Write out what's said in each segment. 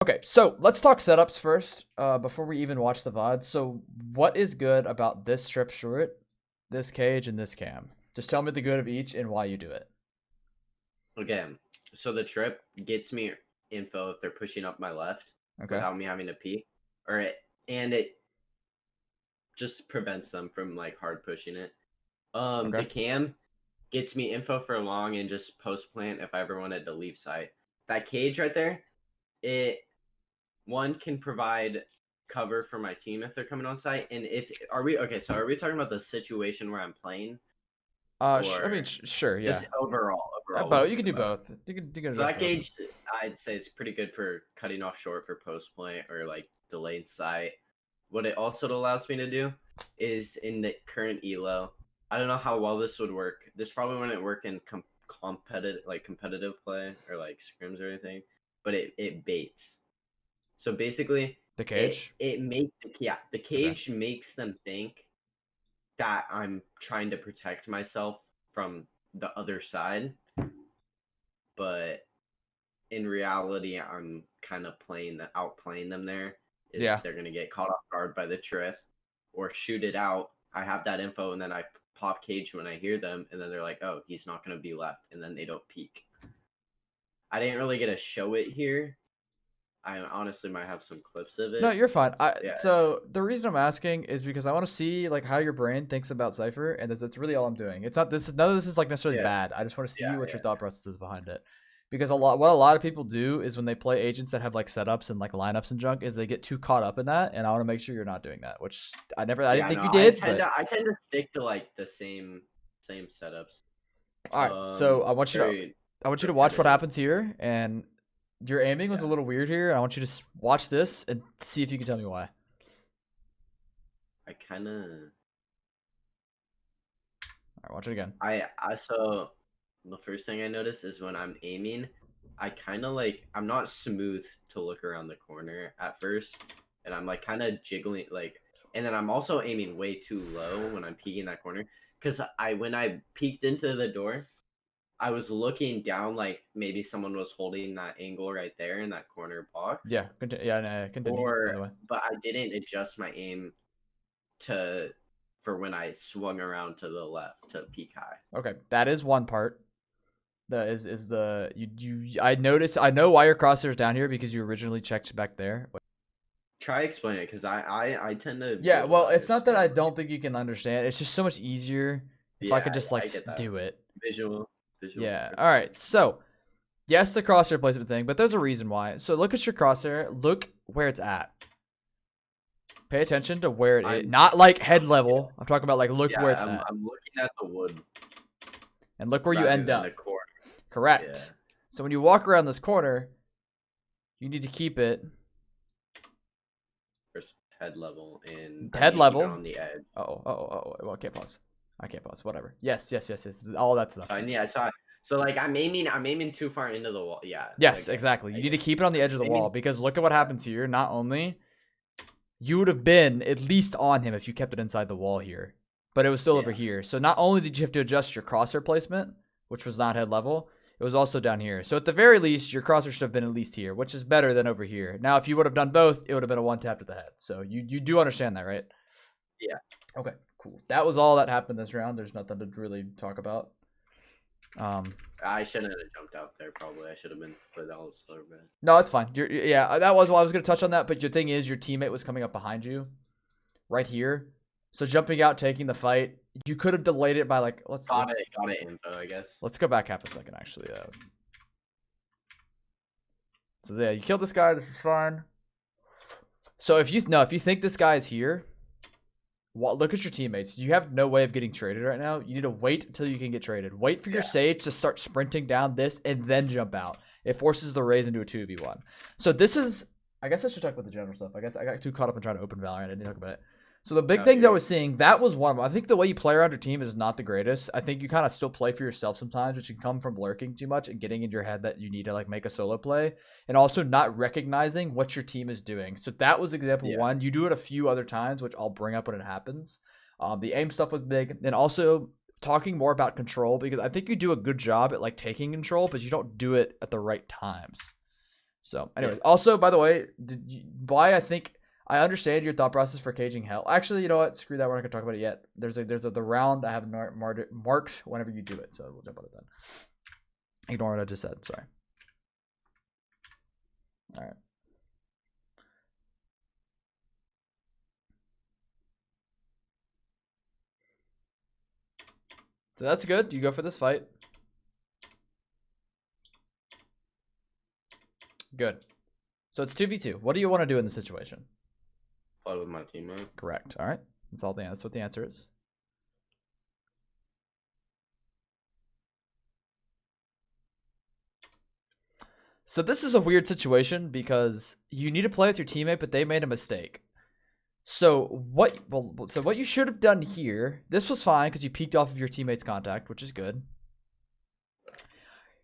Okay, so let's talk setups first, before we even watch the VOD. So what is good about this strip short, this cage, and this cam? Just tell me the good of each and why you do it. Okay, so the trip gets me info if they're pushing up my left Okay. without me having to pee, and it just prevents them from like hard pushing it. Okay. The cam gets me info for long and just post plant if I ever wanted to leave site. That cage right there, it one can provide cover for my team if they're coming on site. And if are we okay? So are we talking about the situation where I'm playing, I mean, or sure, yeah. just overall? Overall, we'll Both. You speak can do about. both. You can So address that both. gauge, I'd say, is pretty good for cutting off short for post plant or like delayed sight. What it also allows me to do is in the current elo. I don't know how well this would work. This probably wouldn't work in competitive play or like scrims or anything, but it baits. So basically, The it cage. it makes the Okay. cage makes them think that I'm trying to protect myself from the other side, but in reality, I'm kind of outplaying them there. Is Yeah. they're gonna get caught off guard by the trip or shoot it out. I have that info, and then I pop cage when I hear them, and then they're like, "Oh, he's not gonna be left," and then they don't peek. I didn't really get to show it here. I honestly might have some clips of No, it. you're fine. Yeah, So the reason I'm asking is because I want to see like how your brain thinks about Cypher, and that's really all I'm doing. It's not this is none of this is like necessarily yeah, bad. I just want to see yeah, what your yeah. thought process is behind it. Because what a lot of people do is when they play agents that have like setups and like lineups and junk, is they get too caught up in that, and I want to make sure you're not doing that. Which I didn't Yeah, think no, you did, but I tend to stick to like the same setups. all right. So Very I want you to watch what repetitive. happens here, and your aiming was a Yeah. little weird here. I want you to watch this and see if you can tell me why. I kind of All right, watch it again. I so the first thing I notice is when I'm aiming, I kind of like I'm not smooth to look around the corner at first, and I'm like kind of jiggling like, and then I'm also aiming way too low when I'm peeking that corner because I when I peeked into the door, I was looking down like maybe someone was holding that angle right there in that corner Yeah, box, yeah, no, continue. By or the way. but I didn't adjust my aim to for when I swung around to the left to peak high. Okay, that is one part. The is the I notice I know why your crosshair's down here because you originally checked back there. Try explaining it because I tend to Yeah, go well, it's not biased that very I much. don't think you can understand. It's just so much easier if I Yeah, could just like I get that. do it. Visual Yeah. All purposes. right. So yes, the crosshair placement thing, but there's a reason why. So look at your crosshair. Look where it's at. Pay attention to where it is. I'm Not like head yeah, level. I'm talking about like look yeah. where it's at, I'm looking at the wood and look where you rather end than the up. core. Yeah. Correct. So when you walk around this corner, you need to keep it First head level, and I need head to keep it level. on the edge. Well, I can't pause. I can't pause. Whatever. Yes. All that stuff. So I need. I saw. So like I'm aiming. I'm aiming too far into the wall. Yeah. Yes, Okay. exactly. I You need get to it. keep it on the edge of the wall Aiming. because look at what happens here. Not only you would have been at least on him if you kept it inside the wall here, but it was still over Yeah. here. So not only did you have to adjust your crosshair placement, which was not head level, it was also down here. So at the very least, your crosshair should have been at least here, which is better than over here. Now, if you would have done both, it would have been a one tap to the head. So you do understand that, right? Yeah. Okay, cool. That was all that happened this round. There's nothing to really talk about. I shouldn't have jumped out there. Probably I should have been played all slower, man. No, it's fine. Yeah, that was why I was going to touch on that. But your thing is, your teammate was coming up behind you, right here. So jumping out, taking the fight, you could have delayed it by like Got it. Info, I guess. let's go back half a second actually. So yeah, you killed this guy. This is fine. So if you think this guy is here, look at your teammates. You have no way of getting traded right now. You need to wait until you can get traded. Wait for your sage to start sprinting down this and then jump out. It forces the raise into a 2v1. So this is, I guess I should talk about the general stuff. I guess I got too caught up in trying to open Valorant. I didn't talk about it. So the big things I was seeing, that was one of them. I think the way you play around your team is not the greatest. I think you kind of still play for yourself sometimes, which can come from lurking too much and getting in your head that you need to like make a solo play, and also not recognizing what your team is doing. So that was example one. You do it a few other times, which I'll bring up when it happens. The aim stuff was big, and also talking more about control, because I think you do a good job at like taking control, but you don't do it at the right times. So anyway, also by the way, why I think I understand your thought process for caging hell. Actually, you know what? Screw that. We're not gonna talk about it yet. There's the round I have marked whenever you do it. So we'll jump on it then. Ignore what I just said. Sorry. All right. So that's good. You go for this fight. Good. So it's 2v2. What do you want to do in this situation? Play with my teammate. Correct. All right. That's what the answer is. So this is a weird situation because you need to play with your teammate, but they made a mistake. So what you should have done here, this was fine because you peeked off of your teammate's contact, which is good.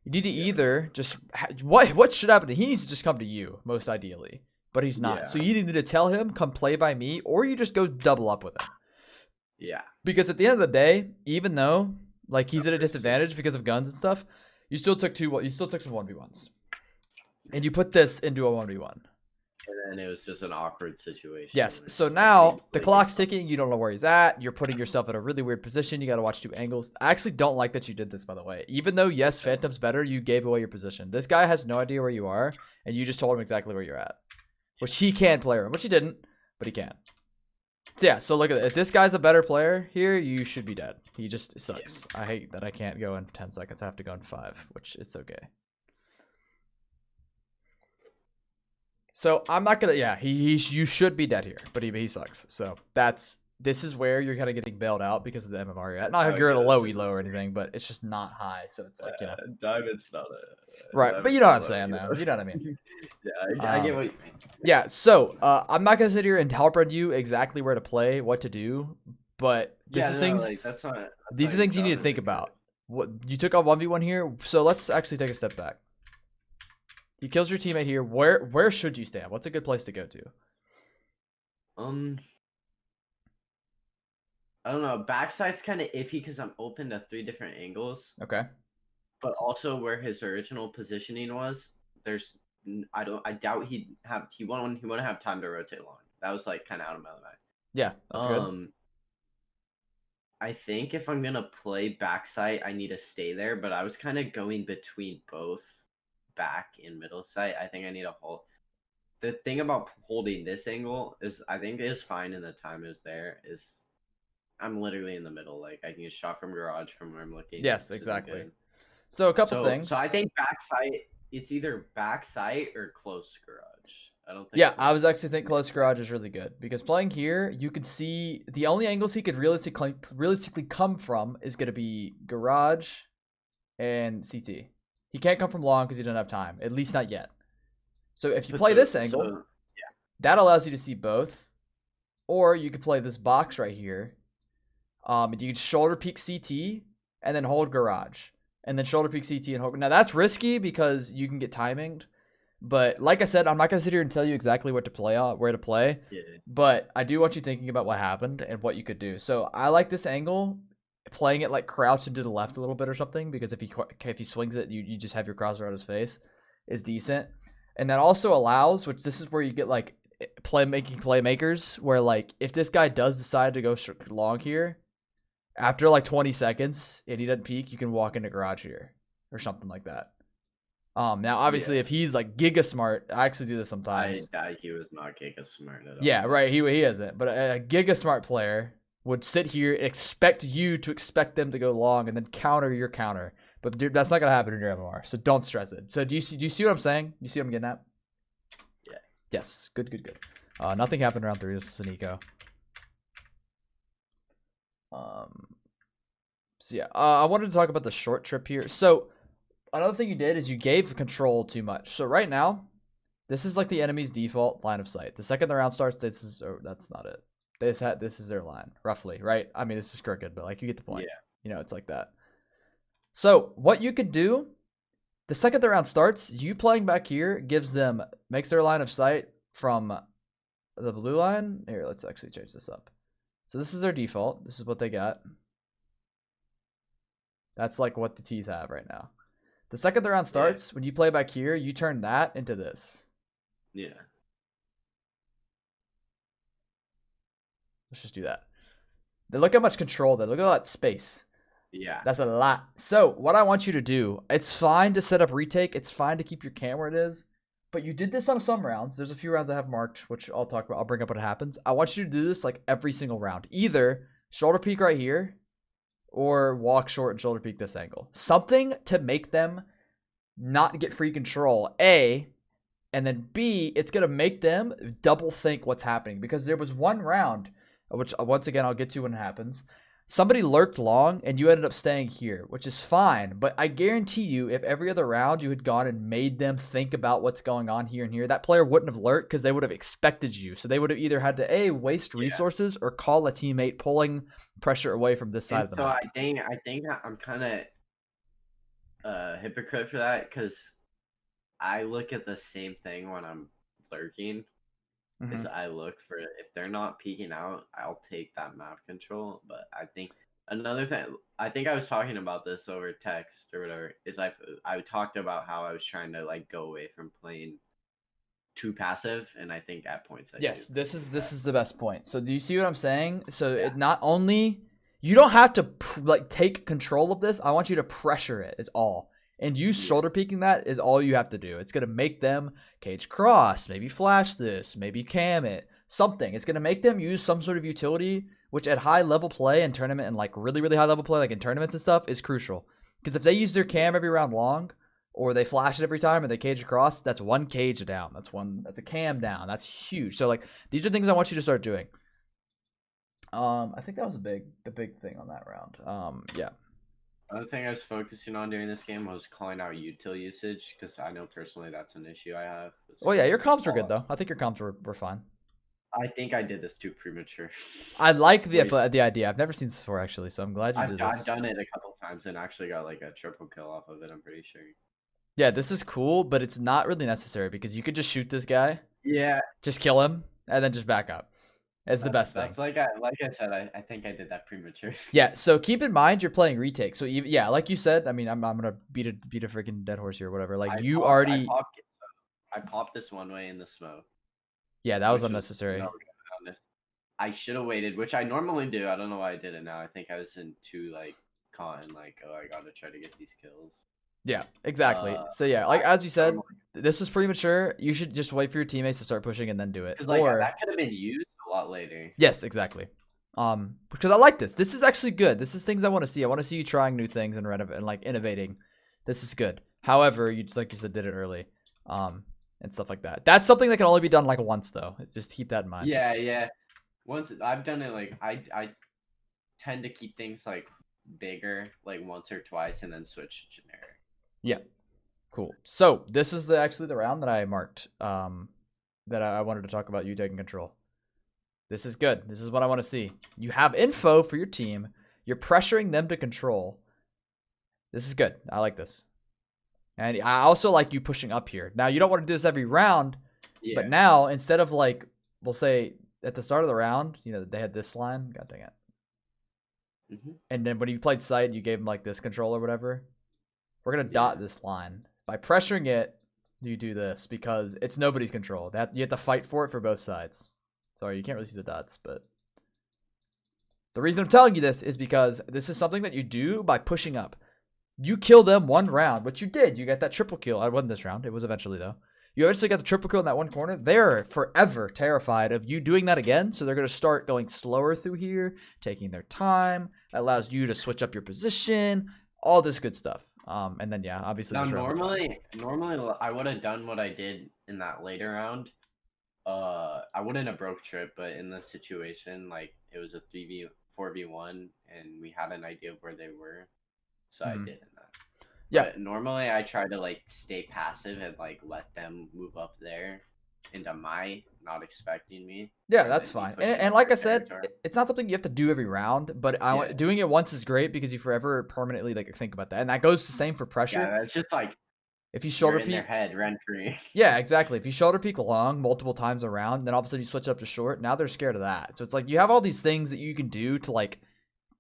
You need to either just what should happen? He needs to just come to you, most ideally, but he's not. Yeah. So you either need to tell him, come play by me, or you just go double up with him. Yeah. Because at the end of the day, even though like he's at a disadvantage because of guns and stuff, you still took some 1v1s. And you put this into a 1v1. And then it was just an awkward situation. Yes. So now the clock's ticking. You don't know where he's at. You're putting yourself in a really weird position. You got to watch 2 angles. I actually don't like that you did this, by the way. Even though, yes, Phantom's better, you gave away your position. This guy has no idea where you are, and you just told him exactly where you're at. Which he can play around. Which he didn't, but he can. So yeah, so look at it. If this guy's a better player here, you should be dead. He just sucks. I hate that I can't go in 10 seconds. I have to go in 5, which it's okay. So I'm not gonna. Yeah, you should be dead here, but he sucks. So this is where you're kind of getting bailed out because of the MMR you're at. Not like you're at a low elo or anything, but it's just not high. So it's like Diamond's not a right. But you know what I'm saying, though. You know what I mean? Yeah, I get what you mean. Yeah. So I'm not gonna sit here and help read you exactly where to play, what to do, but these are things you need to think about. What you took on 1v1 here, so let's actually take a step back. He kills your teammate here. Where should you stand? What's a good place to go to? I don't know. Backside's kind of iffy because I'm open to 3 different angles. Okay. But also where his original positioning was, I doubt he wouldn't have time to rotate long. That was like kind of out of my mind. Yeah, that's good. I think if I'm gonna play backside, I need to stay there. But I was kind of going between both back and middle side. I think I need to hold. The thing about holding this angle is I think it is fine in the time it was there. Is I'm literally in the middle. Like I can get shot from garage from where I'm looking. Yes, exactly. So a couple things. So I think backside. It's either backside or close garage. I don't think. Yeah, I was actually thinking close garage is really good because playing here, you could see the only angles he could realistically come from is going to be garage and CT. He can't come from long because he doesn't have time, at least not yet. So if you play this angle, that allows you to see both. Or you could play this box right here. You could shoulder peek CT and then hold garage. And then shoulder peek CT and hold. Now that's risky because you can get timinged. But like I said, I'm not going to sit here and tell you exactly what to play on, where to play. Yeah. But I do want you thinking about what happened and what you could do. So I like this angle. Playing it like crouched into the left a little bit or something, because if he swings it, you just have your crosshair on his face, is decent. And that also allows, which this is where you get like playmakers, where like if this guy does decide to go long here, after like 20 seconds and he doesn't peek, you can walk into garage here or something like that. Now obviously if he's like giga smart, I actually do this sometimes. I doubt he was not giga smart at all. Yeah, right. He isn't, but a giga smart player would sit here, expect you to expect them to go long, and then counter your counter. But dude, that's not gonna happen in your MMR, so don't stress it. So do you see what I'm saying? You see what I'm getting at? Yeah. Yes. Good. Nothing happened around 3. This is an eco. So yeah, I wanted to talk about the short trip here. So another thing you did is you gave control too much. So right now, this is like the enemy's default line of sight. The second the round starts, that's not it. This is their line, roughly, right? I mean, this is crooked, but like you get the point. Yeah. You know, it's like that. So what you could do, the second the round starts, you playing back here makes their line of sight from the blue line. Here, let's actually change this up. So this is their default. This is what they got. That's like what the T's have right now. The second the round starts, when you play back here, you turn that into this. Yeah. Let's just do that. Then look how much control there. Look at all that space. Yeah. That's a lot. So what I want you to do, it's fine to set up retake. It's fine to keep your cam where it is. But you did this on some rounds. There's a few rounds I have marked, which I'll talk about. I'll bring up what happens. I want you to do this like every single round. Either shoulder peek right here or walk short and shoulder peek this angle. Something to make them not get free control, A, and then B, it's going to make them double think what's happening. Because there was one round, which once again I'll get to when it happens. Somebody lurked long and you ended up staying here, which is fine. But I guarantee you, if every other round you had gone and made them think about what's going on here and here, that player wouldn't have lurked because they would have expected you. So they would have either had to A, waste resources or call a teammate, pulling pressure away from this side of the map. I think I'm kind of a hypocrite for that because I look at the same thing when I'm lurking. Because I look for, if they're not peeking out, I'll take that map control. But I think another thing, I think I was talking about this over text or whatever, is I talked about how I was trying to like go away from playing too passive, and I think at points this is the best point. So do you see what I'm saying? So it not only, you don't have to like take control of this. I want you to pressure it is all. And you shoulder peeking that is all you have to do. It's going to make them cage cross, maybe flash this, maybe cam it, something. It's going to make them use some sort of utility, which at high level play and tournament and like really, really high level play, like in tournaments and stuff, is crucial. Because if they use their cam every round long, or they flash it every time and they cage across, that's one cage down. That's a cam down. That's huge. So like these are things I want you to start doing. I think that was the big thing on that round. Yeah. Another thing I was focusing on during this game was calling out util usage, because I know personally that's an issue I have. Oh yeah, your comps were good though. I think your comps were fine. I think I did this too premature. I like the idea. I've never seen this before actually, so I'm glad you did this. I've done it a couple times and actually got like a triple kill off of it, I'm pretty sure. Yeah, this is cool, but it's not really necessary because you could just shoot this guy. Yeah. Just kill him and then just back up. It's the best thing. That's like I said, I think I did that premature. Yeah, so keep in mind you're playing retake. So yeah, like you said, I mean, I'm gonna beat a freaking dead horse here or whatever. Like I popped this one way in the smoke. Yeah, that was unnecessary. I should have waited, which I normally do. I don't know why I did it now. I think I was in too like caught in like, oh, I gotta try to get these kills. Yeah, exactly. So yeah, like as you said, this was premature. You should just wait for your teammates to start pushing and then do it. Because like that could have been used a lot later. Yes, exactly. Because I like this. This is actually good. This is things I want to see. I want to see you trying new things and like innovating. This is good. However, you just like you said, did it early, and stuff like that. That's something that can only be done like once though. It's just keep that in mind. Yeah. Once I've done it, like I tend to keep things like bigger, like once or twice, and then switch to generic. Yeah, cool. So this is actually the round that I marked. That I wanted to talk about you taking control. This is good. This is what I want to see. You have info for your team. You're pressuring them to control. This is good. I like this. And I also like you pushing up here. Now, you don't want to do this every round. Yeah. But now, instead of like, we'll say at the start of the round, you know, they had this line. God dang it. And then when you played sight, you gave them like this control or whatever. We're going to dot this line. By pressuring it, you do this because it's nobody's control. You have to fight for it for both sides. Sorry, you can't really see the dots, but the reason I'm telling you this is because this is something that you do by pushing up. You kill them one round, which you did. You got that triple kill. I wasn't this round. It was eventually, though. You eventually got the triple kill in that one corner. They're forever terrified of you doing that again, so they're going to start going slower through here, taking their time. That allows you to switch up your position, all this good stuff. And then, yeah, obviously. Now, normally, I would have done what I did in that later round. I wouldn't have broke trip, but in this situation, like it was a 4v1, and we had an idea of where they were, so I did in that. Yeah. But normally, I try to like stay passive and like let them move up there into my not expecting me. Yeah, that's fine. And like I said, it's not something you have to do every round, but doing it once is great because you forever permanently like think about that, and that goes the same for pressure. Yeah, it's just like. If you shoulder peek, in their head rent free. Yeah, exactly. If you shoulder peek long multiple times around, then all of a sudden you switch up to short. Now they're scared of that. So it's like you have all these things that you can do to like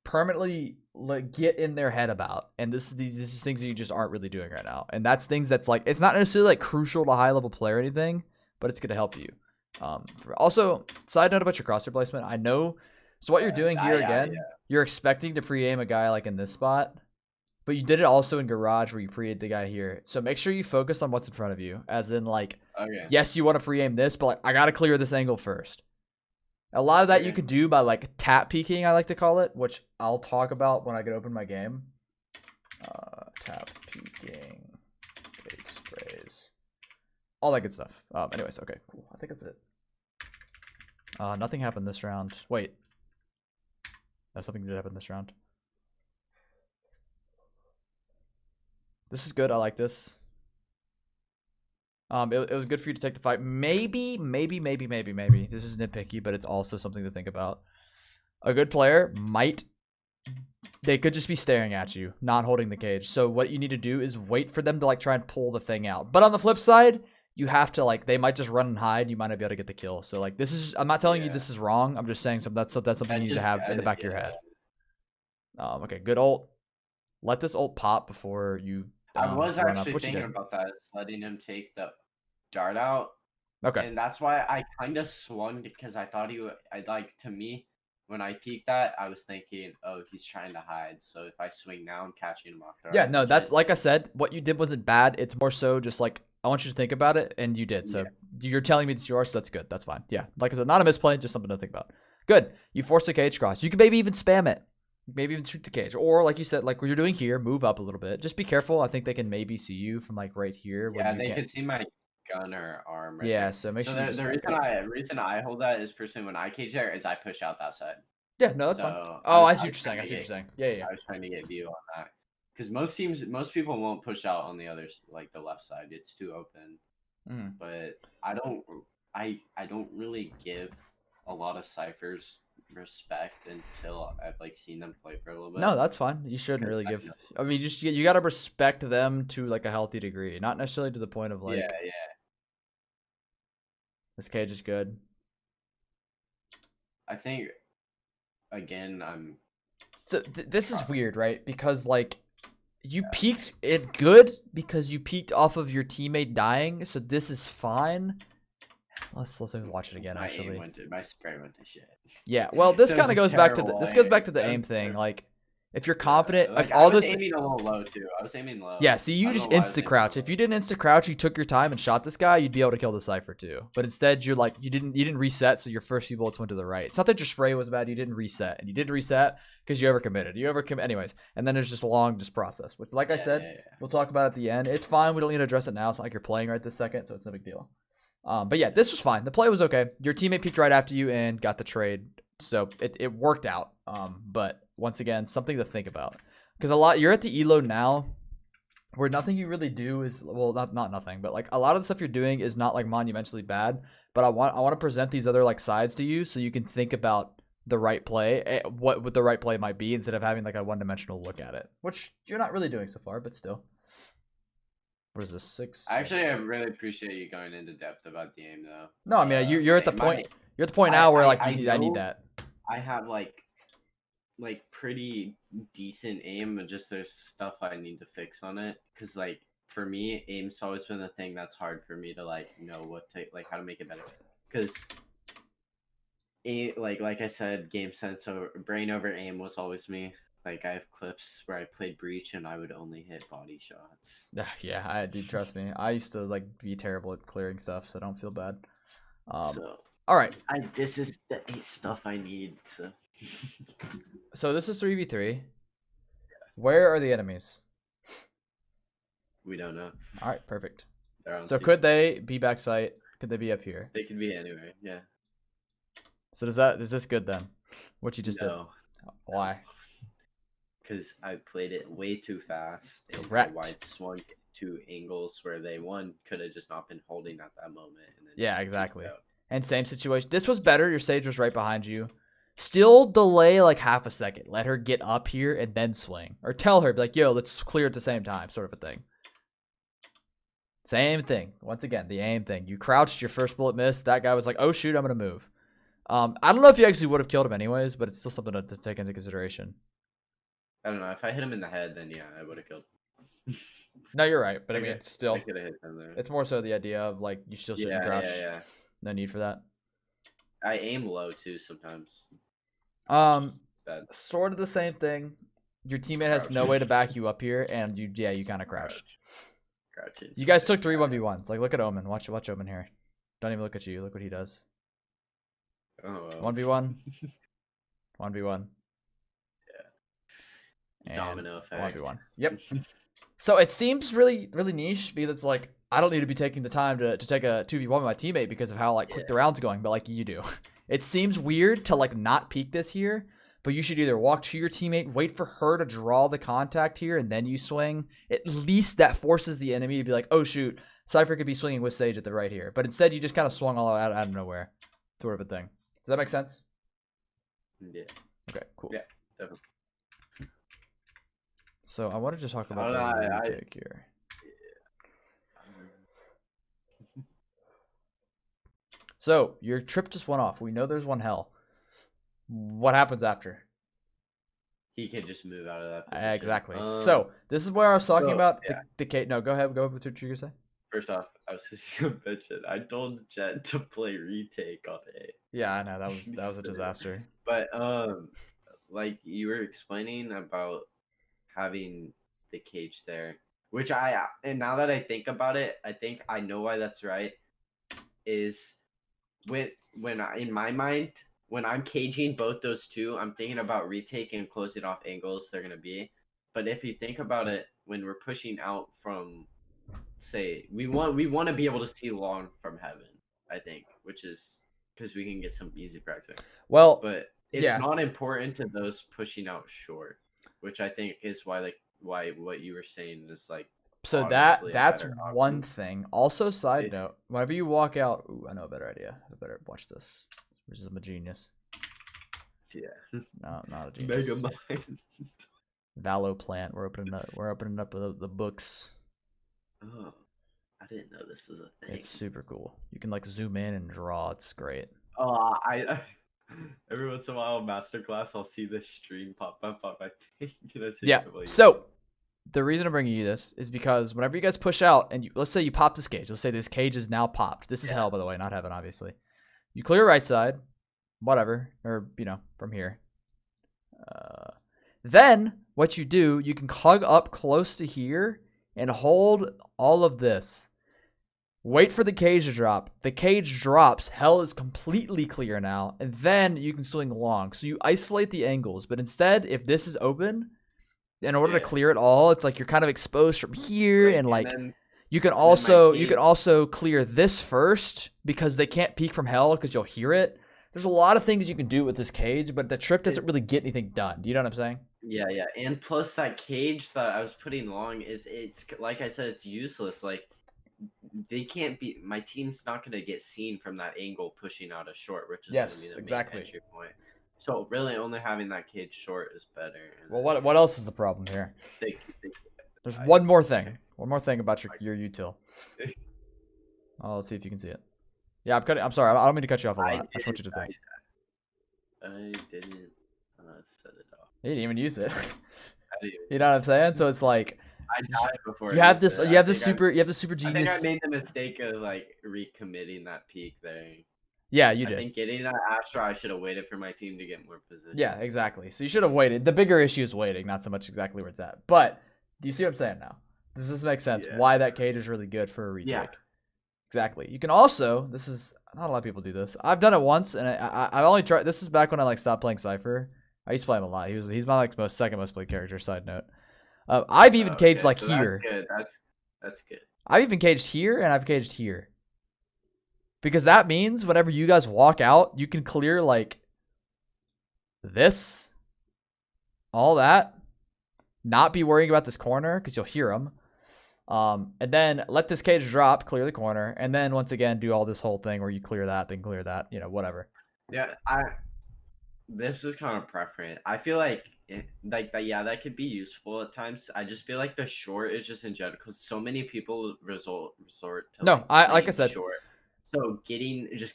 permanently like get in their head about. And this is things that you just aren't really doing right now. And that's things that's like, it's not necessarily like crucial to high level play or anything, but it's gonna help you. Also, side note about your crosshair placement. I know. So what you're doing here again, you're expecting to pre-aim a guy like in this spot, but you did it also in garage where you pre-aimed the guy here. So make sure you focus on what's in front of you, as in like, yes, you want to pre-aim this, but like I gotta clear this angle first. A lot of that you could do by like tap peeking, I like to call it, which I'll talk about when I get open my game. Tap peeking, fake sprays, all that good stuff. Anyways, okay, cool. I think that's it. Nothing happened this round. Wait. No, something did happen this round. This is good. I like this. It was good for you to take the fight. Maybe. This is nitpicky, but it's also something to think about. A good player they could just be staring at you, not holding the cage. So what you need to do is wait for them to like try and pull the thing out. But on the flip side, you have to like, they might just run and hide. You might not be able to get the kill. So like, I'm not telling you this is wrong. I'm just saying that's something you need to have in the back of your head. Okay, good ult. Let this ult pop before you. I was actually thinking about that, is letting him take the dart out. Okay. And that's why I kind of swung, because I thought to me, when I peeked that, I was thinking, oh, he's trying to hide. So if I swing now, I'm catching him off guard. Yeah, no, that's like I said, what you did wasn't bad. It's more so just like, I want you to think about it, and you did. So you're telling me it's yours, so that's good. That's fine. Yeah, like I said, not a misplay, just something to think about. Good. You force a cage cross. You can maybe even spam it. Maybe even shoot the cage. Or like you said, like what you're doing here, move up a little bit. Just be careful. I think they can maybe see you from like right here. Yeah, they can see my gun or arm right yeah, there. so make sure the reason I hold that is personally when I cage there is I push out that side. Yeah, no, that's fine. Oh, I see what you're saying. Yeah. I was trying to get view on that. Because most people won't push out on the other, like the left side. It's too open. But I don't really give a lot of Cyphers respect until I've like seen them play for a little bit. No, that's fine. You shouldn't really give. I mean, you gotta respect them to like a healthy degree, not necessarily to the point of like. Yeah. This cage is good. I think, again, So this is weird, right? Because like, you peeked it good because you peeked off of your teammate dying. So this is fine. Let's watch it again. Actually, my spray went to shit. Yeah, well, this kind of goes back to the aim thing. Like, if you're confident, like all this. I was aiming a little low too. I was aiming low. Yeah, see, you just insta crouch. If you didn't insta crouch, you took your time and shot this guy, you'd be able to kill the Cypher too. But instead, you're like you didn't reset, so your first few bullets went to the right. It's not that your spray was bad. You didn't reset, and you did reset because you overcommitted. Anyways. And then there's just a long process, which, like I said, we'll talk about at the end. It's fine. We don't need to address it now. It's not like you're playing right this second, so it's no big deal. But yeah, this was fine. The play was okay. Your teammate peeked right after you and got the trade, so it worked out. But once again, something to think about, because you're at the elo now, where nothing you really do is, well, not nothing, but like a lot of the stuff you're doing is not like monumentally bad. But I want to present these other like sides to you so you can think about the right play, what the right play might be, instead of having like a one-dimensional look at it, which you're not really doing so far, but still. What is this, 6? Actually, I really appreciate you going into depth about the aim, though. No, I mean, you're at the point. You're at the point now where like I need that. I have like pretty decent aim, but just there's stuff I need to fix on it. Cause like for me, aim's always been the thing that's hard for me to like know how to make it better. Cause like I said, game sense over brain over aim was always me. Like, I have clips where I played Breach and I would only hit body shots. Yeah, I do, trust me. I used to like be terrible at clearing stuff, so don't feel bad. So all right. This is the stuff I need. So this is 3v3. Where are the enemies? We don't know. All right, perfect. So C4. could they be backside? Could they be up here? They could be anywhere. Yeah. So is this good then? What you just did? Why? Because I played it way too fast. Correct. Wide swung to angles where they could have just not been holding at that moment. And then yeah, exactly. And same situation. This was better. Your Sage was right behind you. Still delay like half a second. Let her get up here and then swing. Or tell her, be like, yo, let's clear at the same time, sort of a thing. Same thing. Once again, the aim thing. You crouched, your first bullet missed. That guy was like, oh, shoot, I'm going to move. I don't know if you actually would have killed him anyways, but it's still something to take into consideration. I don't know. If I hit him in the head, then yeah, I would have killed. No, you're right, but I Okay, mean, still, I could have hit them there. it's more so the idea of like you still shouldn't Yeah, crouch. yeah, yeah. No need for that. I aim low too sometimes. Bad. Sort of the same thing. Your teammate has Crouch. no way to back you up here, and you kind of crouch. Crouching. You guys took 3 1v1s. Like, look at Omen. Watch Omen here. Don't even look at you. Look what he does. Oh, well. 1v1. 1v1. Yeah. Domino effect. 1v1. Yep. So it seems really, really niche because it's like I don't need to be taking the time to take a 2v1 with my teammate because of how like quick the round's going, but like you do. It seems weird to like not peek this here, but you should either walk to your teammate, wait for her to draw the contact here, and then you swing. At least that forces the enemy to be like, oh shoot, Cypher could be swinging with Sage at the right here. But instead you just kind of swung all out of nowhere. Sort of a thing. Does that make sense? Yeah. Okay, cool. Yeah, definitely. So I wanted to talk about the retake here. So your trip just went off. We know there's one hell. What happens after? He can just move out of that position. Exactly. So this is where I was talking about yeah. the Kate. No, go ahead. Go with what you say. First off, I was just gonna mention I told Jet to play retake on A. Yeah, I know that was a disaster. But like you were explaining about having the cage there, which and now that I think about it, I think I know why that's right. Is when I, in my mind, when I'm caging both those two, I'm thinking about retake and closing off angles they're gonna be. But if you think about it, when we're pushing out from, say, we want to be able to see long from heaven, I think, which is because we can get some easy practice. Well, but it's not important to those pushing out short, which I think is why what you were saying is like. So that's one thing. Also, side note, whenever you walk out, ooh, I know a better idea. I better watch this. This is a genius. Yeah. No, not a genius. Mega mind. Valo plant. We're opening up the books. Oh, I didn't know this was a thing. It's super cool. You can like zoom in and draw. It's great. Oh, I every once in a while, masterclass, I'll see this stream pop up on my thing. Yeah. So the reason I'm bringing you this is because whenever you guys push out and let's say you pop this cage. Let's say this cage is now popped. This is hell, by the way, not heaven, obviously. You clear right side, whatever, or from here. Then what you do, you can hug up close to here and hold all of this. Wait for the cage to drop. The cage drops. Hell is completely clear now. And then you can swing long. So you isolate the angles. But instead, if this is open, in order to clear it all, it's like you're kind of exposed from here. Right, and like you can also clear this first because they can't peek from hell because you'll hear it. There's a lot of things you can do with this cage, but the trip doesn't really get anything done. Do you know what I'm saying? Yeah, yeah. And plus that cage that I was putting long it's like I said, it's useless. Like they can't be. My team's not going to get seen from that angle pushing out a short, which is going to be the main entry point. So really, only having that cage short is better. Well, what else is the problem here? There's one more thing. One more thing about your util. Oh, let's see if you can see it. Yeah, I'm sorry. I don't mean to cut you off a lot. I just want you to think. I didn't set it off. You didn't even use it. You know what I'm saying? So it's like. I died before. You have this super genius. I think I made the mistake of like recommitting that peak there. Yeah, you did. I think getting that Astra, I should have waited for my team to get more position. Yeah, exactly. So you should have waited. The bigger issue is waiting, not so much exactly where it's at. But do you see what I'm saying now? Does this make sense? Yeah. Why that cage is really good for a retake? Yeah. Exactly. You can also. This is not a lot of people do this. I've done it once, and I only tried. This is back when I like stopped playing Cypher. I used to play him a lot. He's my like second most played character. Side note. I've even caged like so here. That's good. That's good. I've even caged here and I've caged here. Because that means whenever you guys walk out, you can clear like this, all that, not be worrying about this corner because you'll hear them. And then let this cage drop, clear the corner, and then once again do all this whole thing where you clear that, then clear that, whatever. Yeah, this is kind of preference. I feel like that could be useful at times. I just feel like the short is just in general because so many people resort to like I said short. So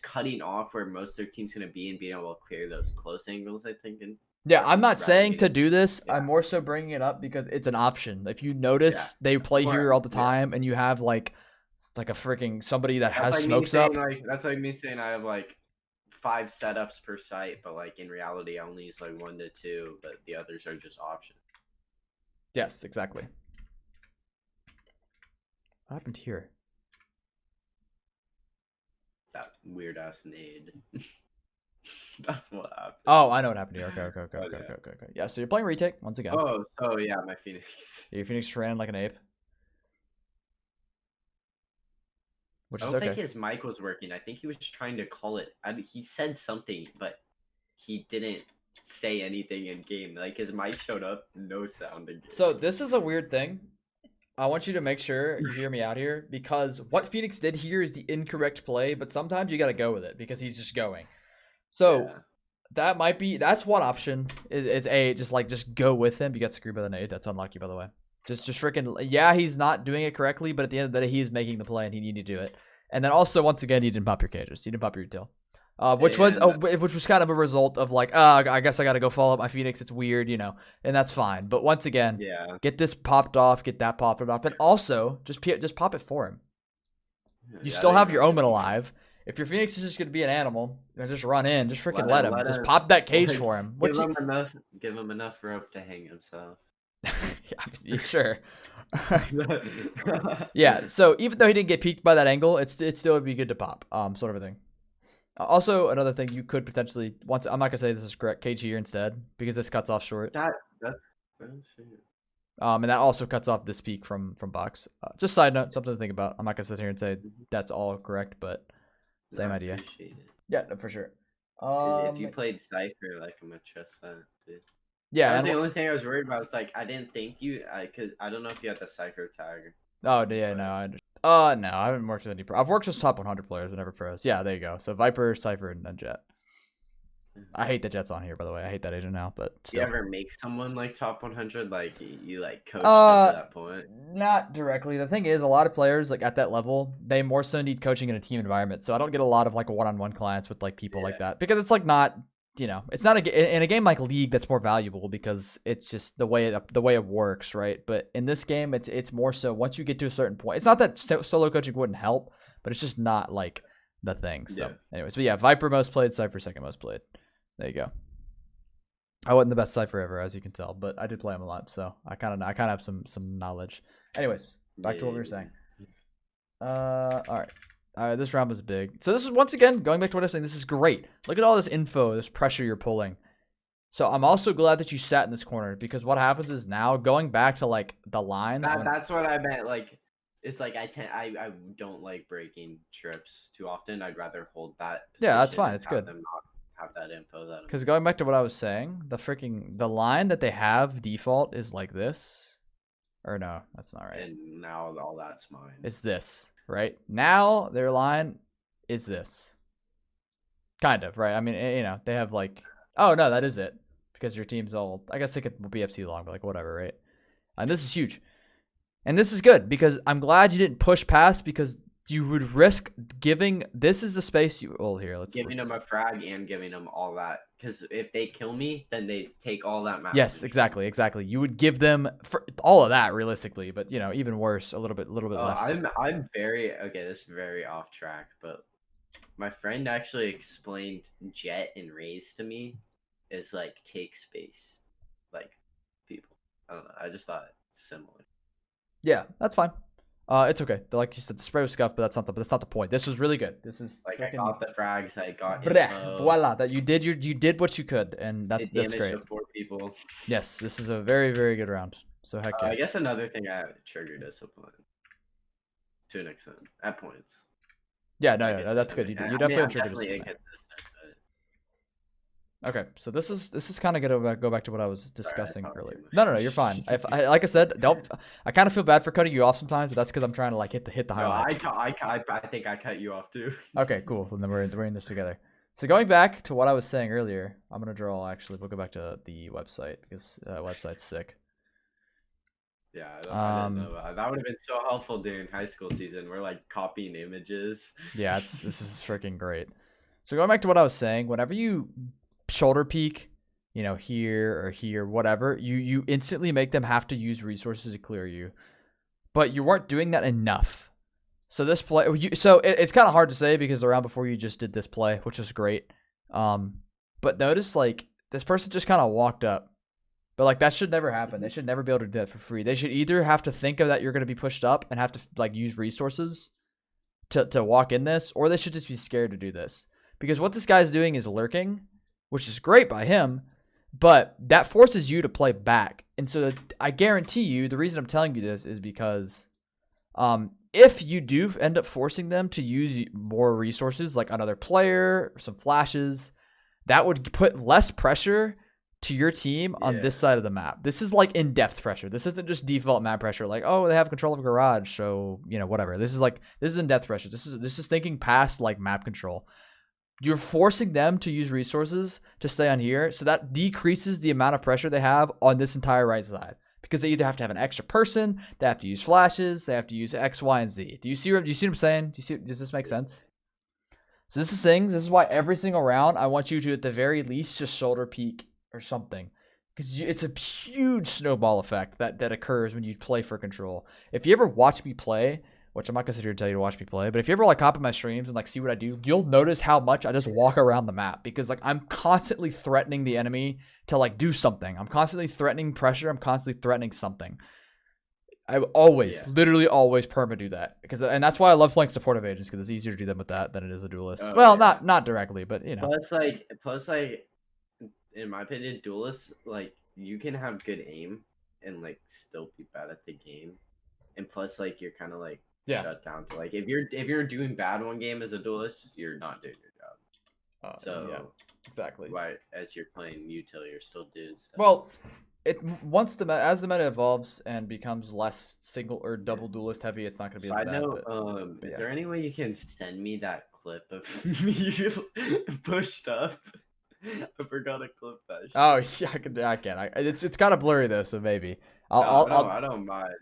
cutting off where most of their team's gonna be and being able to clear those close angles, I think Yeah, I'm not rather saying to needing do this. yeah. I'm more so bringing it up because it's an option. If you notice they play here all the time, and you have like it's like a freaking somebody that That's has like me smokes saying up. that's like me saying I have like 5 setups per site, but like in reality I only use like 1 to 2, but the others are just options. Yes, exactly. What happened here? That weird ass nade. That's what happened. Oh, I know what happened here. Okay. Okay. Okay. Yeah, so you're playing retake once again. Oh, so yeah, my Phoenix. Your Phoenix ran like an ape. Which I is don't okay. think his mic was working. I think he was trying to call it. He said something, but he didn't say anything in game. Like his mic showed up, no sound in game. So this is a weird thing. I want you to make sure you hear me out here, because what Phoenix did here is the incorrect play, but sometimes you got to go with it because he's just going. So Yeah. that's one option is A, just go with him. You got screwed by the nade. That's unlucky, by the way. Just freaking, yeah, he's not doing it correctly, but at the end of the day, he is making the play and he needed to do it. And then also, once again, you didn't pop your cages. You didn't pop your retail. Which was kind of a result of like, I guess I got to go follow up my Phoenix. It's weird, and that's fine. But once again, Yeah. get this popped off, get that popped off, and also just pop it for him. You still have your Omen alive. If your Phoenix is just gonna be an animal and just run in, just freaking let him. Just pop that cage for him. Give him enough rope to hang himself. Yeah, sure. Yeah. So even though he didn't get peeked by that angle, it still would be good to pop. Sort of a thing. Also, another thing you could potentially I'm not gonna say this is correct. Cage here instead because this cuts off short. That's and that also cuts off this peak from box. Just side note, something to think about. I'm not gonna sit here and say that's all correct, but same idea. Yeah, for sure. If you played Cypher, like I'm gonna trust that too. Yeah, that's the only thing I was worried about. Was like I didn't think you, cause I don't know if you had the Cypher tag. Oh yeah, no, I understand. No, I haven't worked with any pro. I've worked with top 100 players, but never pros. Yeah, there you go. So Viper, Cypher, and then Jet. I hate that Jet's on here, by the way. I hate that agent now, but still. Do you ever make someone like top 100? Like you like coach them to that point? Not directly. The thing is, a lot of players like at that level, they more so need coaching in a team environment. So I don't get a lot of like one-on-one clients with like people like that because it's like not, it's not in a game like League that's more valuable because it's just the way it works, right? But in this game, it's more so once you get to a certain point. It's not that solo coaching wouldn't help, but it's just not like the thing. So, anyways, but yeah, Viper most played, Cypher second most played. There you go. I wasn't the best Cypher ever, as you can tell, but I did play him a lot, so I kind of have some knowledge. Anyways, back to what we were saying. All right. This round was big. So this is once again going back to what I was saying. This is great. Look at all this info, this pressure you're pulling. So I'm also glad that you sat in this corner because what happens is now going back to like the line. That's what I meant. Like it's like I don't like breaking trips too often. I'd rather hold that. Yeah, that's fine. It's good. Them not have that info. Because going back to what I was saying, the line that they have default is like this. Or no, that's not right. And now all that's mine. It's this, right? Now their line is this. Kind of, right? I mean, they have like, oh no, that is it. Because your team's all, I guess they could be FC long, but like whatever, right? And this is huge. And this is good because I'm glad you didn't push past because you would risk giving, this is the space you, well here, let's. Giving them a frag and giving them all that. Because if they kill me, then they take all that map. Yes, exactly. You would give them for all of that realistically, but even worse, a little bit less. I'm very, okay, this is very off track, but my friend actually explained Jet and Raze to me as like take space. Like people. I don't know. I just thought similar. Yeah, that's fine. It's okay. Like you said, the spray was scuffed, but that's not the point. This was really good. This is like I got the frags. I got voila. That you did what you could, and that's great. To 4 people. Yes, this is a very very good round. So heck yeah. I guess another thing I triggered discipline to an extent at points. Yeah, no, that's good. You definitely triggered discipline. Okay, so this is kind of gonna go back to what I was discussing earlier. No, you're fine. Like I said, I kind of feel bad for cutting you off sometimes, but that's because I'm trying to like hit the highlights. I think I cut you off too. Okay, cool. Well, then we're in this together. So going back to what I was saying earlier, I'm gonna draw. Actually, we'll go back to the website because that website's sick. Yeah, I didn't know that. That would have been so helpful during high school season. We're like copying images. Yeah, this is freaking great. So going back to what I was saying, whenever you shoulder peek, you know, here or here, whatever, you instantly make them have to use resources to clear you. But you weren't doing that enough. So this play, it's kind of hard to say because the round before you just did this play, which is great. But notice like this person just kind of walked up, but like that should never happen. They should never be able to do that for free. They should either have to think of that you're going to be pushed up and have to like use resources to walk in this, or they should just be scared to do this because what this guy's doing is lurking, which is great by him, but that forces you to play back. And so I guarantee you, the reason I'm telling you this is because if you do end up forcing them to use more resources, like another player, some flashes, that would put less pressure to your team on this side of the map. This is like in-depth pressure. This isn't just default map pressure, like, oh, they have control of a garage, so, you know, whatever. This is in-depth pressure. This is thinking past like map control. You're forcing them to use resources to stay on here, so that decreases the amount of pressure they have on this entire right side. Because they either have to have an extra person, they have to use flashes, they have to use X, Y, and Z. Do you see what I'm saying? Does this make sense? So this is why every single round I want you to at the very least just shoulder peek or something. Because it's a huge snowball effect that occurs when you play for control. If you ever watch me play, which I'm not going to sit here and tell you to watch me play, but if you ever like hop in my streams and like see what I do, you'll notice how much I just walk around the map because like I'm constantly threatening the enemy to like do something. I'm constantly threatening pressure. I'm constantly threatening something. I always, literally always perma do that and that's why I love playing supportive agents because it's easier to do them with that than it is a duelist. Oh, well, yeah. not directly, but you know. Plus like, in my opinion, duelists like you can have good aim and like still be bad at the game, and plus like you're kind of like shut down to like if you're doing bad one game as a duelist, you're not doing your job. So yeah, exactly. Right, as you're playing util, you're still doing stuff. Well, as the meta evolves and becomes less single or double duelist heavy, it's not going to be as bad. Is there any way you can send me that clip of me pushed up? I forgot to clip that shit. Oh yeah, I can. It's kind of blurry though, so maybe I don't mind.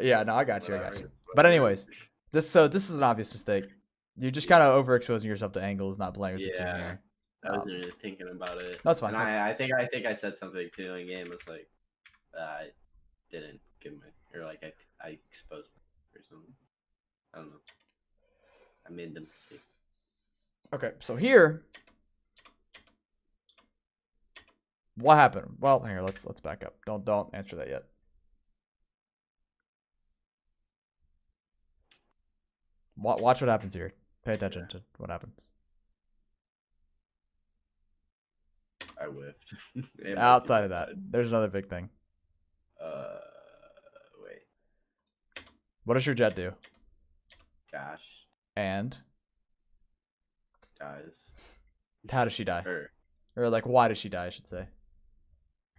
Yeah, no, I got you. But anyways, this is an obvious mistake. You're just kind of overexposing yourself to angles, not playing with your team here. I wasn't really thinking about it. That's fine. And I think I said something too in game. It's like I didn't give my or like I exposed or something. I don't know. I made the mistake. Okay, so here, what happened? Well, here let's back up. Don't answer that yet. Watch what happens here. Pay attention to what happens. I whiffed. Outside of that, there's another big thing. Wait. What does your jet do? Dash. And? Dies. How does she die? Her. Or like, why does she die, I should say.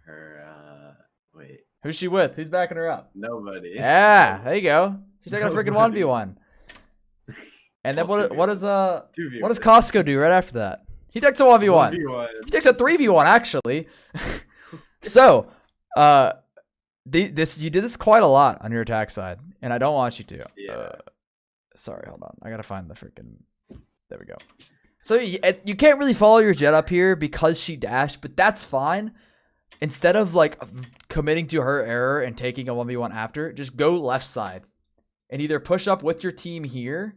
Her, wait. Who's she with? Who's backing her up? Nobody. Yeah, there you go. She's taking a freaking 1v1. And then what does Kostco do right after that? He takes a 1v1. He takes a 3v1 actually. So, you did this quite a lot on your attack side, and I don't want you to. Yeah. Sorry, hold on. I gotta find the freaking. There we go. So you can't really follow your jet up here because she dashed, but that's fine. Instead of like committing to her error and taking a 1v1 after, just go left side and either push up with your team here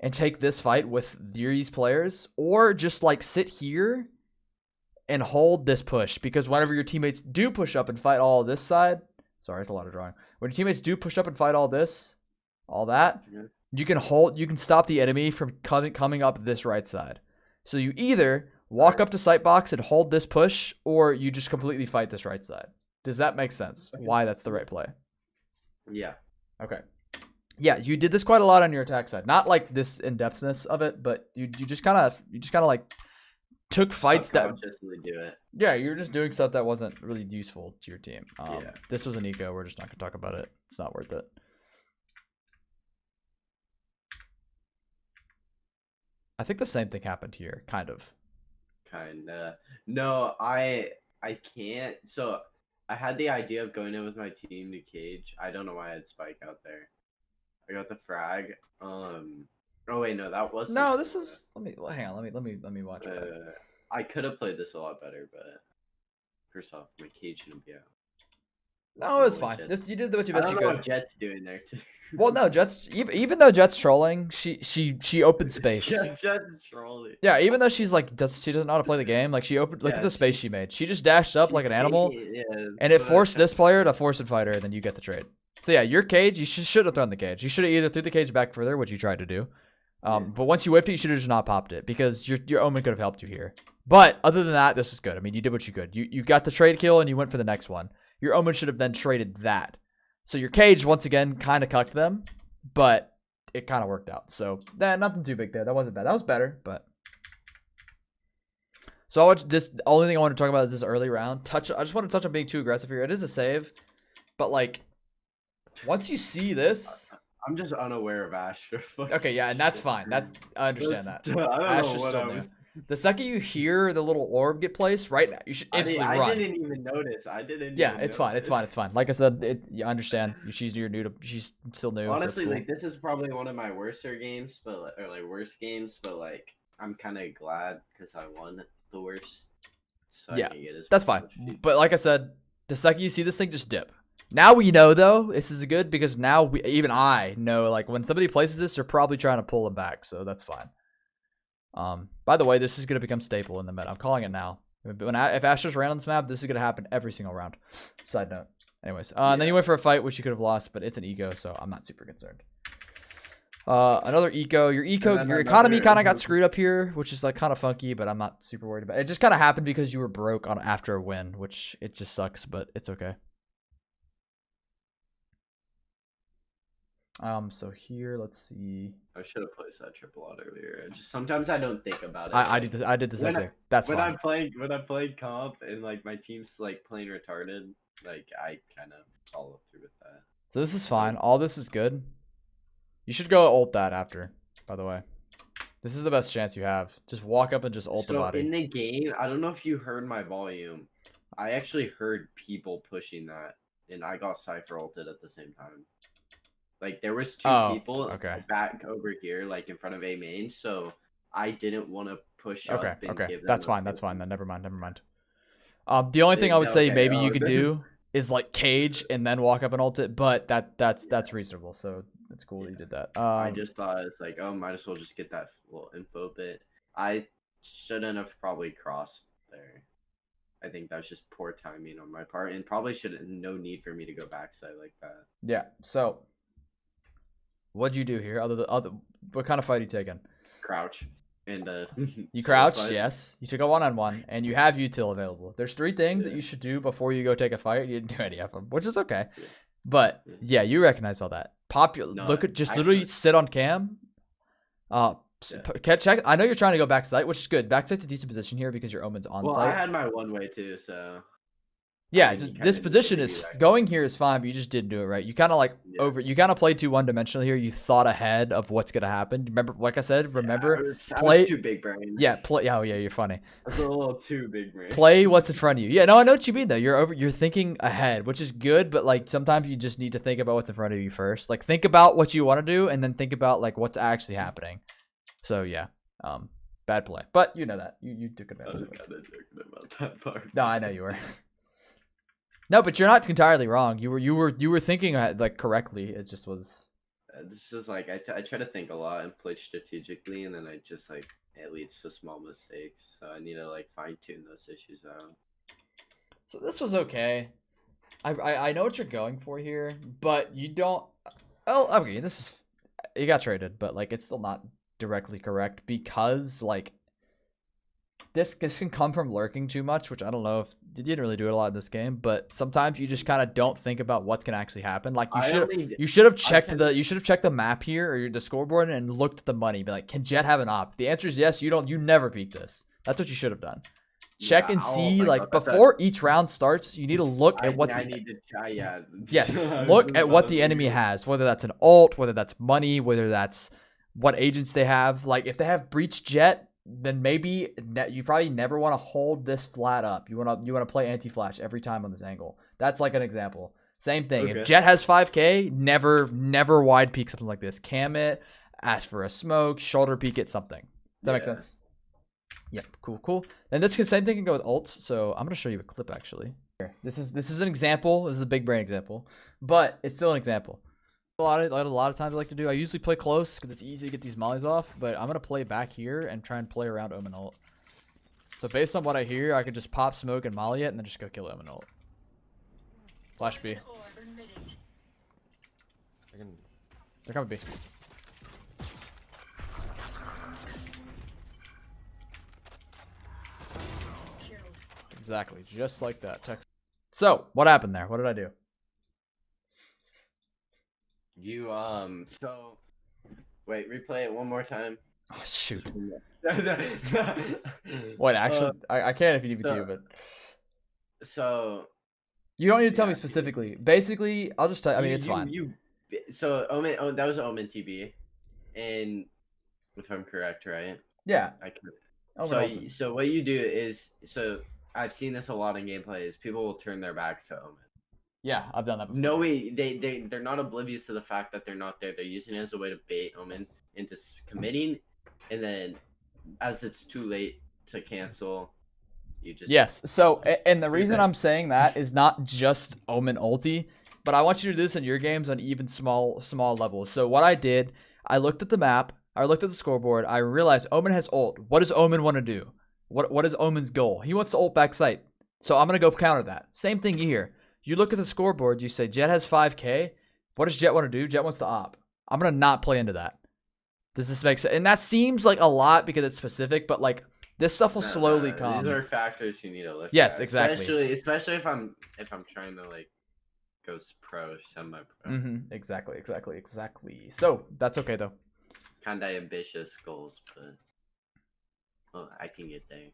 and take this fight with these players, or just like sit here and hold this push, because whenever your teammates do push up and fight all this side, sorry, it's a lot of drawing. When your teammates do push up and fight all this, all that, you can stop the enemy from coming up this right side. So you either walk up to sight box and hold this push, or you just completely fight this right side. Does that make sense? Why that's the right play? Yeah. Okay. Yeah, you did this quite a lot on your attack side. Not like this in-depthness of it, but you just kind of like took fights that do it. Yeah, you're just doing stuff that wasn't really useful to your team. This was an eco. We're just not gonna talk about it. It's not worth it. I think the same thing happened here, kind of. No, I can't. So I had the idea of going in with my team to cage. I don't know why I had Spike out there. I got the frag. Oh wait, no, that wasn't. No, this was. Hang on. Let me watch. I could have played this a lot better, but First off, my cage shouldn't be out. No, it's fine. Just you did what you I best don't you know could. what Jet's doing there too. Well, no, Jet's even though Jet's trolling, she opened space. Jet's trolling. Yeah, even though she's like she doesn't know how to play the game, like she opened look at the space she made. She just dashed up like an animal, and it forced this player to force and fight her, and then you get the trade. So yeah, your cage, you should have thrown the cage. You should have either threw the cage back further, which you tried to do. But once you whiffed it, you should have just not popped it because your omen could have helped you here. But other than that, this is good. I mean, you did what you could. You got the trade kill and you went for the next one. Your omen should have then traded that. So your cage once again kind of cucked them, but it kind of worked out. So nothing too big there. That wasn't bad. That was better, but. So the only thing I want to talk about is this early round. I just want to touch on being too aggressive here. It is a save, but like once you see this. I'm just unaware of Asher. Okay, yeah, and that's fine. I understand that. I don't Asher's know what still I new. was. The second you hear the little orb get placed, right now, you should instantly run. I didn't even notice. Yeah, it's fine. It's fine. It's fine. Like I said, you understand. She's she's still new. Honestly, so cool. like this is probably one of my worst games, but worst games. But like, I'm kind of glad because I won the worst. So yeah, that's fine. But like I said, the second you see this thing, just dip. Now we know though, this is good because now even I know like when somebody places this, they're probably trying to pull them back, so that's fine. By the way, this is gonna become staple in the meta. I'm calling it now. If Asher's ran on this map, this is gonna happen every single round. Side note. Anyways, and then you went for a fight, which you could have lost, but it's an eco, so I'm not super concerned. Another eco. Your economy kind of got screwed up here, which is like kind of funky, but I'm not super worried about it. It just kind of happened because you were broke after a win, which it just sucks, but it's okay. So here, let's see. I should have placed that triple out earlier. Sometimes I don't think about it. I did the same thing. That's when fine. When I'm playing comp and like my team's like playing retarded, like I kind of follow through with that. So this is fine. All this is good. You should go ult that after, by the way. This is the best chance you have. Just walk up and just ult the body. In the game, I don't know if you heard my volume. I actually heard people pushing that, and I got Cypher ulted at the same time. Like there was two people back over here, like in front of A main, so I didn't want to push up. And give them that's fine. That's fine. Then never mind. The only thing I would say maybe you could do is like cage and then walk up and ult it, but that's reasonable. So it's cool that you did that. I just thought it's like, oh, might as well just get that little info bit. I shouldn't have probably crossed there. I think that was just poor timing on my part, and probably no need for me to go backside like that. Yeah. So. What'd you do here? What kind of fight are you taking? Crouch. And you crouched, yes. You took a 1-on-1, and you have util available. There's 3 things that you should do before you go take a fight. You didn't do any of them, which is okay. Yeah. But yeah, you recognize all that. Literally sit on cam. Check. I know you're trying to go backside, which is good. Backside's a decent position here because your omen's on site. Well, I had my one way too, so. Yeah, so this position is going here is fine, but you just didn't do it right. You kind of you kind of played too one-dimensional here. You thought ahead of what's gonna happen. Remember, like I said, I was too big brain. Yeah, play. Oh yeah, you're funny. I was a little too big brain. Play what's in front of you. Yeah, no, I know what you mean though. You're thinking ahead, which is good, but like sometimes you just need to think about what's in front of you first. Like think about what you want to do, and then think about like what's actually happening. So yeah, bad play, but you know that you took advantage. I was kind of joking about that part. No, I know you were. No, but you're not entirely wrong. You were thinking like correctly. It just was. It's just like I try to think a lot and play strategically, and then I just like it leads to small mistakes. So I need to like fine tune those issues out. So this was okay. I know what you're going for here, but you don't. Oh, okay. This is you got traded, but like it's still not directly correct because like. This can come from lurking too much, which I don't know if you didn't really do it a lot in this game, but sometimes you just kind of don't think about what can actually happen. Like you should have checked the map here or the scoreboard and looked at the money. Be like, can Jet have an op? The answer is yes. You never peek this. That's what you should have done. Check and see like before each round starts. You need to look at what yes, look at what the enemy has. Whether that's an ult, whether that's money, whether that's what agents they have. Like if they have breach Jet. Then maybe you probably never want to hold this flat up. You want to play anti-flash every time on this angle. That's like an example. Same thing. Okay. If Jet has 5k, never wide peek something like this. Cam it, ask for a smoke, shoulder peek it, something. Does that make sense? Yep, cool. And this same thing can go with ults. So I'm gonna show you a clip actually. Here. This is an example. This is a big brain example, but it's still an example. A lot of times I like to do. I usually play close because it's easy to get these mollies off. But I'm gonna play back here and try and play around Omen ult. So based on what I hear, I could just pop smoke and molly it, and then just go kill Omen ult. Flash B. They're coming B. Exactly, just like that. Text. So, what happened there? What did I do? You so wait, replay it one more time. Oh shoot. Wait, actually, I can if you need me to, but so you don't need to tell me specifically. Basically, I'll just tell you. I mean, it's fine. So Omen, that was Omen TB, and if I'm correct, right? Yeah. I can. So what you do is, so I've seen this a lot in gameplay, is people will turn their backs to Omen. Yeah, I've done that before. No way, they're not oblivious to the fact that they're not there. They're using it as a way to bait Omen into committing, and then as it's too late to cancel, you just... Yes. So, and the reason I'm saying that is not just Omen ulti, but I want you to do this in your games on even small levels. So what I did, I looked at the map, I looked at the scoreboard, I realized Omen has ult. What does Omen want to do? What is Omen's goal? He wants to ult backside. So I'm gonna go counter that. Same thing here. You look at the scoreboard, you say Jet has 5k. What does Jet want to do? Jet wants to op. I'm gonna not play into that. Does this make sense? And that seems like a lot because it's specific, but like this stuff will slowly come. These are factors you need to look at. Yes, exactly. Especially if I'm trying to like go pro, semi-pro. Exactly. So that's okay though. Kinda ambitious goals, but well, I can get there.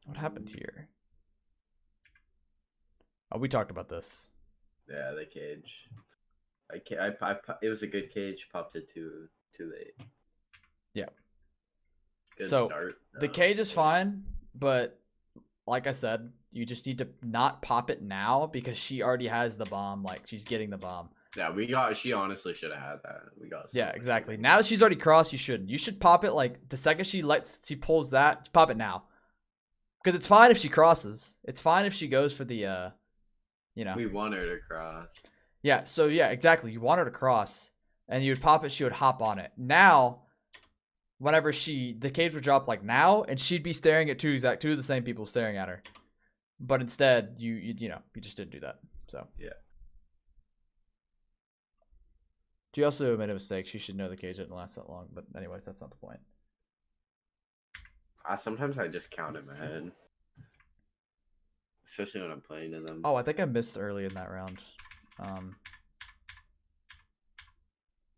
What happened here? Oh, we talked about this. Yeah, the cage. It was a good cage. Popped it too late. Yeah. Good so dart, the cage is fine, but like I said, you just need to not pop it now because she already has the bomb. Like she's getting the bomb. Yeah, she honestly should have had that. Yeah, exactly. Now that she's already crossed, you shouldn't. You should pop it like the second she pulls that. Pop it now, because it's fine if she crosses. It's fine if she goes for the you know. We want her to cross. Yeah. So yeah, exactly. You want her to cross, and you would pop it. She would hop on it. Now, whenever the cage would drop like now, and she'd be staring at two of the same people staring at her, but instead you just didn't do that. So yeah. She also made a mistake. She should know the cage didn't last that long. But anyways, that's not the point. Sometimes I just count in my head. Especially when I'm playing in them. Oh, I think I missed early in that round.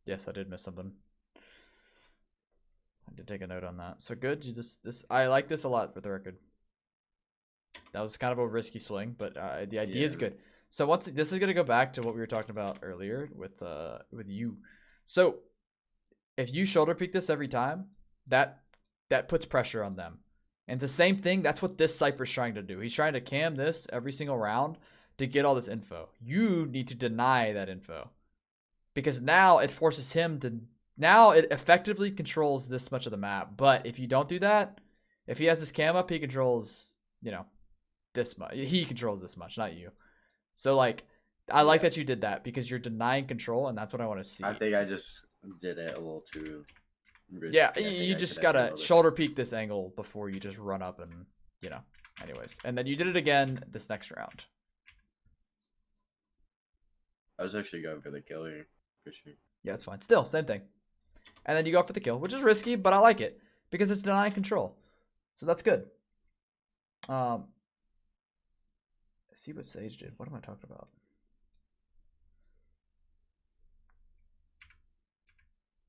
Yes, I did miss something. I did take a note on that. So good. I like this a lot for the record. That was kind of a risky swing, but the idea is good. So this is gonna go back to what we were talking about earlier with you. So if you shoulder peek this every time, that puts pressure on them. And it's the same thing. That's what this Cypher's trying to do. He's trying to cam this every single round to get all this info. You need to deny that info because now it forces him to. Now it effectively controls this much of the map. But if you don't do that, if he has this cam up, he controls this much. He controls this much, not you. So, like, I like that you did that because you're denying control, and that's what I want to see. I think I just did it a little too risky. Yeah, you just got to shoulder peek this angle before you just run up and, anyways. And then you did it again this next round. I was actually going for the killer, for sure. Yeah, it's fine. Still, same thing. And then you go for the kill, which is risky, but I like it because it's denying control. So that's good. See what Sage did. What am I talking about?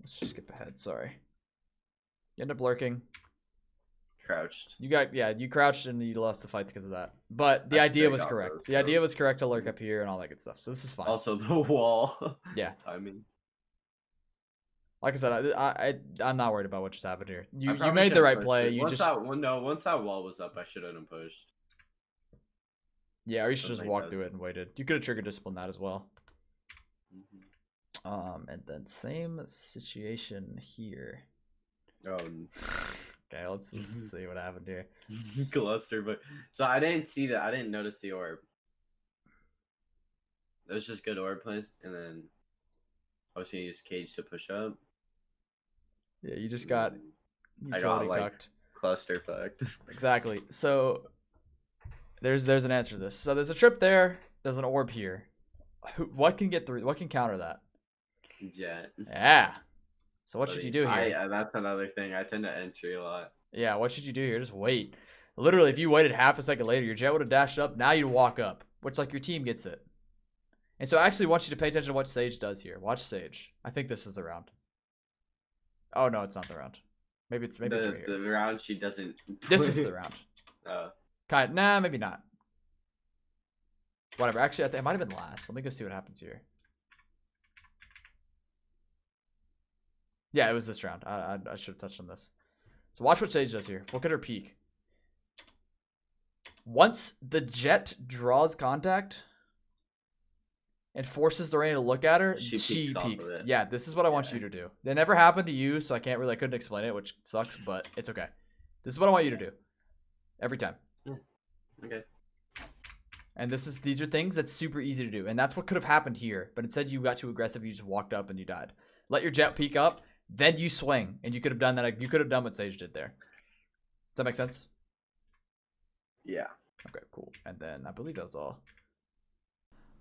Let's just skip ahead. Sorry. You end up lurking. Crouched. You crouched and you lost the fights because of that. But the idea was correct. The idea was correct to lurk up here and all that good stuff. So this is fine. Also the wall. Yeah. Timing. Like I said, I'm not worried about what just happened here. You made the right play. Once that wall was up, I shouldn't have pushed. Yeah, or you should just walk through it and waited. You could have trigger discipline that as well. And then same situation here. Okay, let's see what happened here. Cluster, but so I didn't see that. I didn't notice the orb. It was just good orb plays, and then I was gonna use cage to push up. Yeah, you just got I utility got like cucked. cluster fucked. Exactly. So there's an answer to this. So there's a trip there. There's an orb here. What can get through? What can counter that? Jet. Yeah. So what should you do here? That's another thing. I tend to entry a lot. Yeah, what should you do here? Just wait. Literally, if you waited half a second later, your jet would have dashed up. Now you'd walk up, which like your team gets it. And so I actually want you to pay attention to what Sage does here. Watch Sage. I think this is the round. Oh no, it's not the round. Maybe it's right here. The round she doesn't. This is the round. Oh. Nah, maybe not. Whatever. Actually, I think it might have been last. Let me go see what happens here. Yeah, it was this round. I should have touched on this. So watch what Sage does here. Look at her peek. Once the jet draws contact and forces the Reyna to look at her, she peeks. Yeah, this is what I want you to do. It never happened to you, so I couldn't explain it, which sucks, but it's okay. This is what I want you to do. Every time. Okay. And these are things that's super easy to do. And that's what could have happened here. But instead you got too aggressive, you just walked up and you died. Let your jet peek up, then you swing. And you could have done that. You could have done what Sage did there. Does that make sense? Yeah. Okay, cool. And then I believe that was all.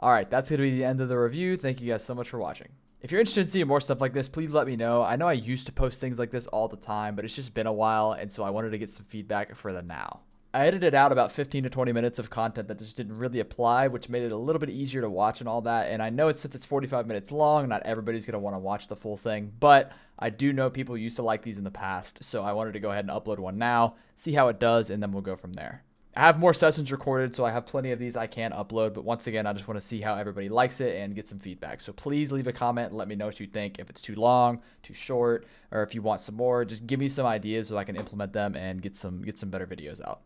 Alright, that's going to be the end of the review. Thank you guys so much for watching. If you're interested in seeing more stuff like this, please let me know. I know I used to post things like this all the time, but it's just been a while. And so I wanted to get some feedback for the now. I edited out about 15 to 20 minutes of content that just didn't really apply, which made it a little bit easier to watch and all that. And I know since it's 45 minutes long, not everybody's going to want to watch the full thing, but I do know people used to like these in the past. So I wanted to go ahead and upload one now, see how it does, and then we'll go from there. I have more sessions recorded, so I have plenty of these I can upload. But once again, I just want to see how everybody likes it and get some feedback. So please leave a comment and let me know what you think. If it's too long, too short, or if you want some more, just give me some ideas so I can implement them and get some better videos out.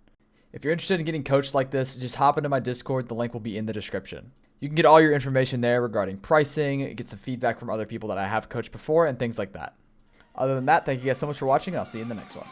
If you're interested in getting coached like this, just hop into my Discord. The link will be in the description. You can get all your information there regarding pricing, get some feedback from other people that I have coached before, and things like that. Other than that, thank you guys so much for watching, and I'll see you in the next one.